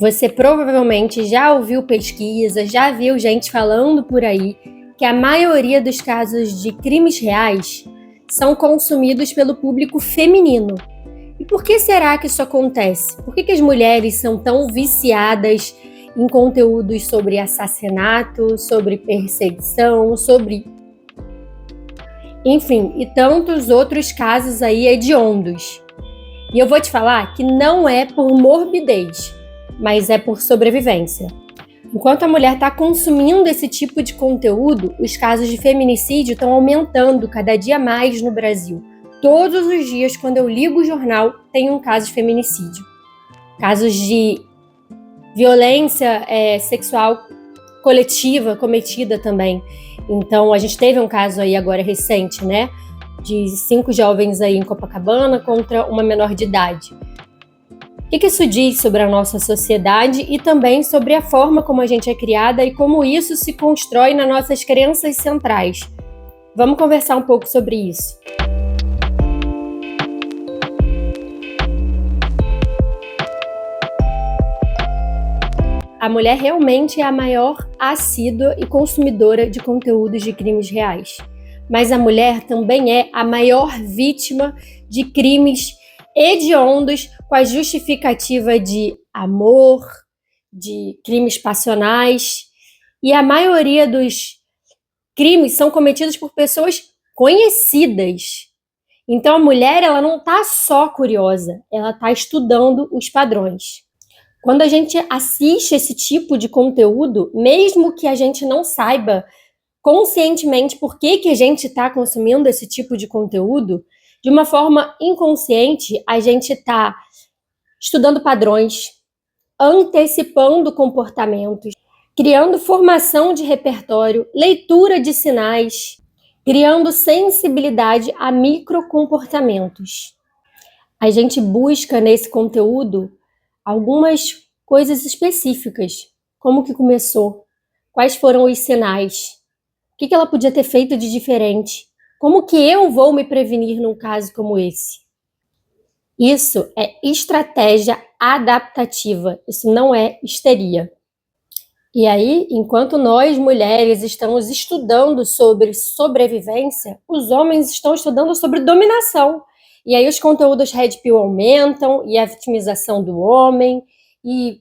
Você provavelmente já ouviu pesquisa, já viu gente falando por aí que a maioria dos casos de crimes reais são consumidos pelo público feminino. E por que será que isso acontece? Por que as mulheres são tão viciadas em conteúdos sobre assassinato, sobre perseguição, enfim, e tantos outros casos aí hediondos? E eu vou te falar que não é por morbidez, mas é por sobrevivência. Enquanto a mulher está consumindo esse tipo de conteúdo, os casos de feminicídio estão aumentando cada dia mais no Brasil. Todos os dias, quando eu ligo o jornal, tem um caso de feminicídio. Casos de violência sexual coletiva cometida também. Então, a gente teve um caso aí agora recente, né? De 5 jovens aí em Copacabana contra uma menor de idade. O que isso diz sobre a nossa sociedade e também sobre a forma como a gente é criada e como isso se constrói nas nossas crenças centrais? Vamos conversar um pouco sobre isso. A mulher realmente é a maior assídua e consumidora de conteúdos de crimes reais. Mas a mulher também é a maior vítima de crimes hediondos com a justificativa de amor, de crimes passionais. E a maioria dos crimes são cometidos por pessoas conhecidas. Então a mulher, ela não está só curiosa, ela está estudando os padrões. Quando a gente assiste esse tipo de conteúdo, mesmo que a gente não saiba conscientemente por que a gente está consumindo esse tipo de conteúdo, de uma forma inconsciente, a gente está estudando padrões, antecipando comportamentos, criando formação de repertório, leitura de sinais, criando sensibilidade a microcomportamentos. A gente busca nesse conteúdo algumas coisas específicas. Como que começou? Quais foram os sinais? O que ela podia ter feito de diferente? Como que eu vou me prevenir num caso como esse? Isso é estratégia adaptativa, isso não é histeria. E aí, enquanto nós, mulheres, estamos estudando sobre sobrevivência, os homens estão estudando sobre dominação. E aí os conteúdos Red Pill aumentam, e a vitimização do homem, e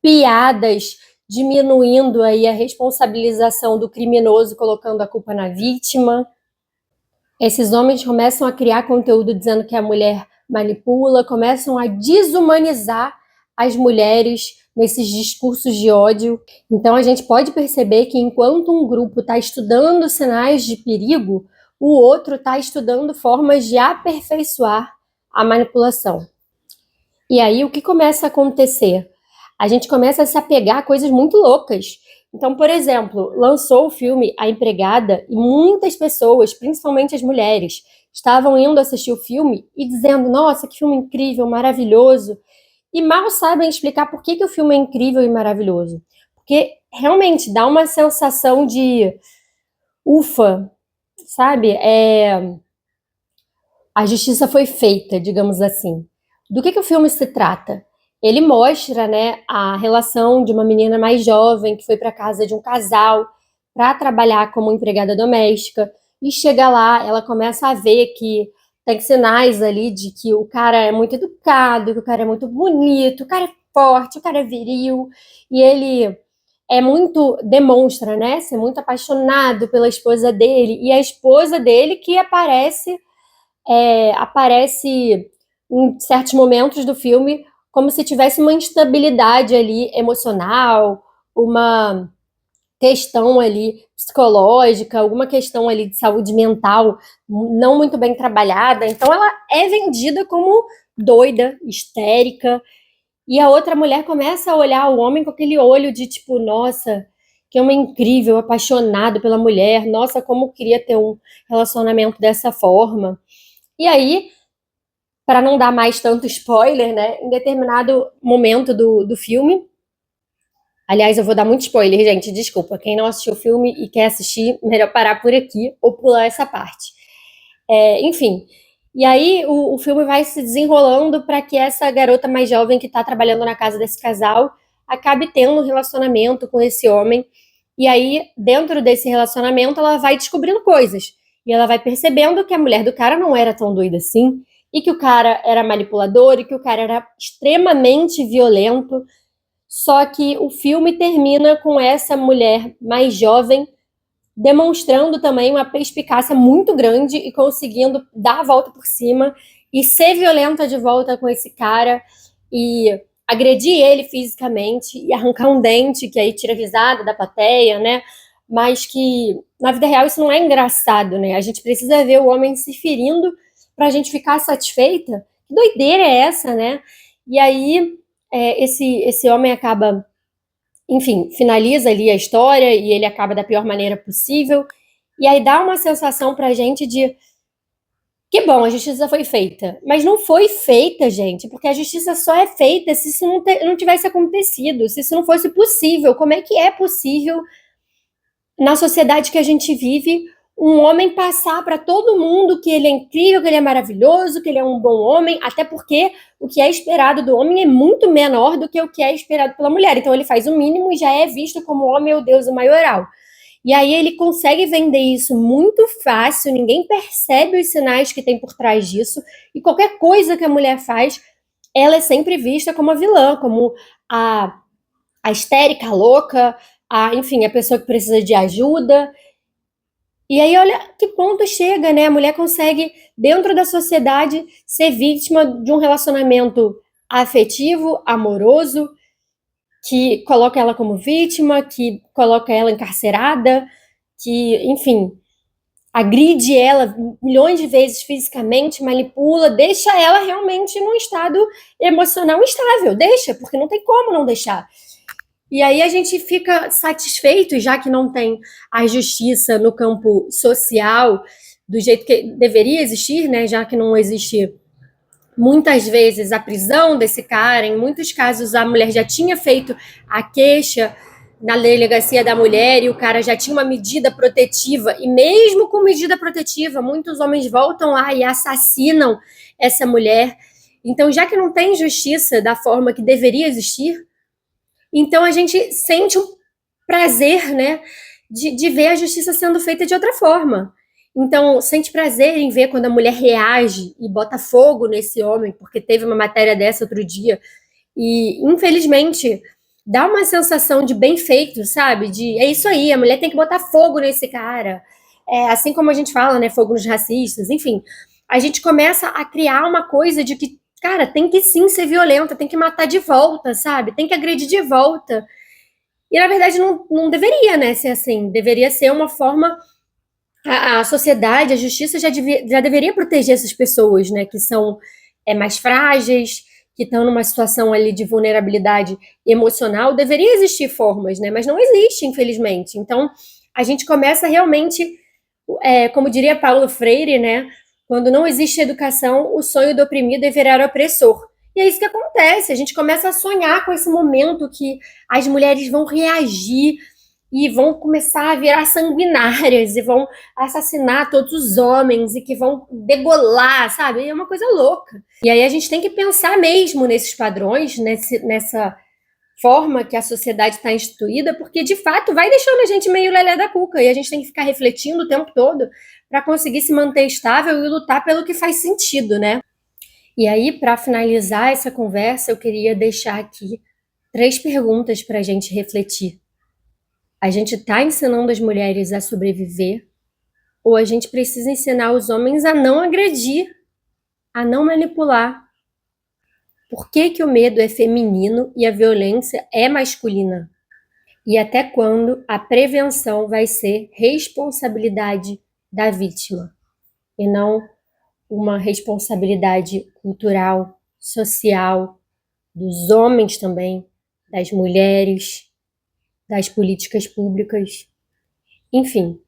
piadas diminuindo aí a responsabilização do criminoso, colocando a culpa na vítima. Esses homens começam a criar conteúdo dizendo que a mulher manipula, começam a desumanizar as mulheres nesses discursos de ódio. Então a gente pode perceber que enquanto um grupo está estudando sinais de perigo, o outro está estudando formas de aperfeiçoar a manipulação. E aí o que começa a acontecer? A gente começa a se apegar a coisas muito loucas. Então, por exemplo, lançou o filme A Empregada e muitas pessoas, principalmente as mulheres, estavam indo assistir o filme e dizendo: nossa, que filme incrível, maravilhoso. E mal sabem explicar por que o filme é incrível e maravilhoso. Porque realmente dá uma sensação de ufa, sabe? A justiça foi feita, digamos assim. Do que o filme se trata? Ele mostra, né, a relação de uma menina mais jovem que foi para casa de um casal para trabalhar como empregada doméstica e chega lá, ela começa a ver que tem sinais ali de que o cara é muito educado, que o cara é muito bonito, o cara é forte, o cara é viril, e ele demonstra, né, ser muito apaixonado pela esposa dele, e a esposa dele que aparece em certos momentos do filme como se tivesse uma instabilidade ali emocional, uma questão ali psicológica, alguma questão ali de saúde mental não muito bem trabalhada. Então ela é vendida como doida, histérica, e a outra mulher começa a olhar o homem com aquele olho de tipo, nossa, que homem incrível, apaixonado pela mulher, nossa, como queria ter um relacionamento dessa forma. E aí, para não dar mais tanto spoiler, né, em determinado momento do filme, aliás, eu vou dar muito spoiler, gente, desculpa, quem não assistiu o filme e quer assistir, melhor parar por aqui ou pular essa parte. Enfim, e aí o filme vai se desenrolando para que essa garota mais jovem que está trabalhando na casa desse casal acabe tendo um relacionamento com esse homem. E aí, dentro desse relacionamento, ela vai descobrindo coisas. E ela vai percebendo que a mulher do cara não era tão doida assim, e que o cara era manipulador, e que o cara era extremamente violento. Só que o filme termina com essa mulher mais jovem demonstrando também uma perspicácia muito grande e conseguindo dar a volta por cima e ser violenta de volta com esse cara e agredir ele fisicamente e arrancar um dente, que aí tira a risada da plateia, né? Mas que na vida real isso não é engraçado, né? A gente precisa ver o homem se ferindo para a gente ficar satisfeita. Que doideira é essa, né? E aí esse homem acaba, enfim, finaliza ali a história e ele acaba da pior maneira possível. E aí dá uma sensação pra gente de que bom, a justiça foi feita. Mas não foi feita, gente, porque a justiça só é feita se isso não tivesse acontecido, se isso não fosse possível. Como é que é possível, na sociedade que a gente vive, um homem passar para todo mundo que ele é incrível, que ele é maravilhoso, que ele é um bom homem, até porque o que é esperado do homem é muito menor do que o que é esperado pela mulher. Então ele faz o mínimo e já é visto como homem ou deusa maioral. E aí ele consegue vender isso muito fácil, ninguém percebe os sinais que tem por trás disso, e qualquer coisa que a mulher faz, ela é sempre vista como a vilã, como a histérica, a louca, enfim, a pessoa que precisa de ajuda. E aí, olha que ponto chega, né? A mulher consegue, dentro da sociedade, ser vítima de um relacionamento afetivo, amoroso, que coloca ela como vítima, que coloca ela encarcerada, que, enfim, agride ela milhões de vezes fisicamente, manipula, deixa ela realmente num estado emocional instável. Deixa, porque não tem como não deixar. E aí a gente fica satisfeito, já que não tem a justiça no campo social do jeito que deveria existir, né? Já que não existe muitas vezes a prisão desse cara, em muitos casos a mulher já tinha feito a queixa na delegacia da mulher e o cara já tinha uma medida protetiva, e mesmo com medida protetiva, muitos homens voltam lá e assassinam essa mulher. Então, já que não tem justiça da forma que deveria existir, então a gente sente um prazer, né, de ver a justiça sendo feita de outra forma. Então, sente prazer em ver quando a mulher reage e bota fogo nesse homem, porque teve uma matéria dessa outro dia, e infelizmente dá uma sensação de bem feito, sabe? De é isso aí, a mulher tem que botar fogo nesse cara. Assim como a gente fala, né, fogo nos racistas, enfim. A gente começa a criar uma coisa de que, cara, tem que sim ser violenta, tem que matar de volta, sabe? Tem que agredir de volta. E na verdade não deveria, né, ser assim. Deveria ser uma forma. A sociedade, a justiça já deveria proteger essas pessoas, né, que são mais frágeis, que estão numa situação ali de vulnerabilidade emocional. Deveria existir formas, né, mas não existe, infelizmente. Então, a gente começa realmente, como diria Paulo Freire, né, quando não existe educação, o sonho do oprimido é virar opressor. E é isso que acontece, a gente começa a sonhar com esse momento que as mulheres vão reagir e vão começar a virar sanguinárias e vão assassinar todos os homens e que vão degolar, sabe? É uma coisa louca. E aí a gente tem que pensar mesmo nesses padrões, nessa forma que a sociedade está instituída, porque de fato vai deixando a gente meio lelé da cuca e a gente tem que ficar refletindo o tempo todo para conseguir se manter estável e lutar pelo que faz sentido, né? E aí, para finalizar essa conversa, eu queria deixar aqui 3 perguntas para a gente refletir. A gente está ensinando as mulheres a sobreviver, ou a gente precisa ensinar os homens a não agredir, a não manipular? Por que o medo é feminino e a violência é masculina? E até quando a prevenção vai ser responsabilidade da vítima e não uma responsabilidade cultural, social, dos homens também, das mulheres, das políticas públicas? Enfim,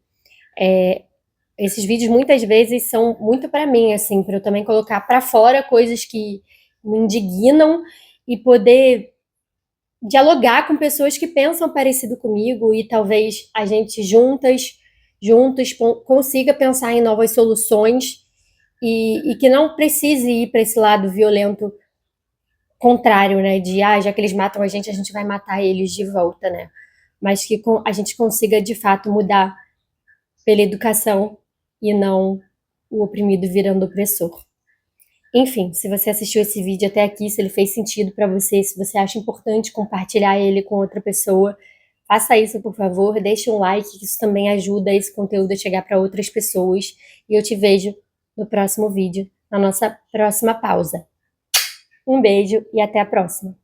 esses vídeos muitas vezes são muito para mim, assim, para eu também colocar para fora coisas que me indignam e poder dialogar com pessoas que pensam parecido comigo e talvez a gente juntos consiga pensar em novas soluções e que não precise ir para esse lado violento contrário, né? De, já que eles matam a gente vai matar eles de volta, né? Mas que a gente consiga, de fato, mudar pela educação e não o oprimido virando opressor. Enfim, se você assistiu esse vídeo até aqui, se ele fez sentido para você, se você acha importante compartilhar ele com outra pessoa, faça isso, por favor, deixe um like, que isso também ajuda esse conteúdo a chegar para outras pessoas. E eu te vejo no próximo vídeo, na nossa próxima pausa. Um beijo e até a próxima!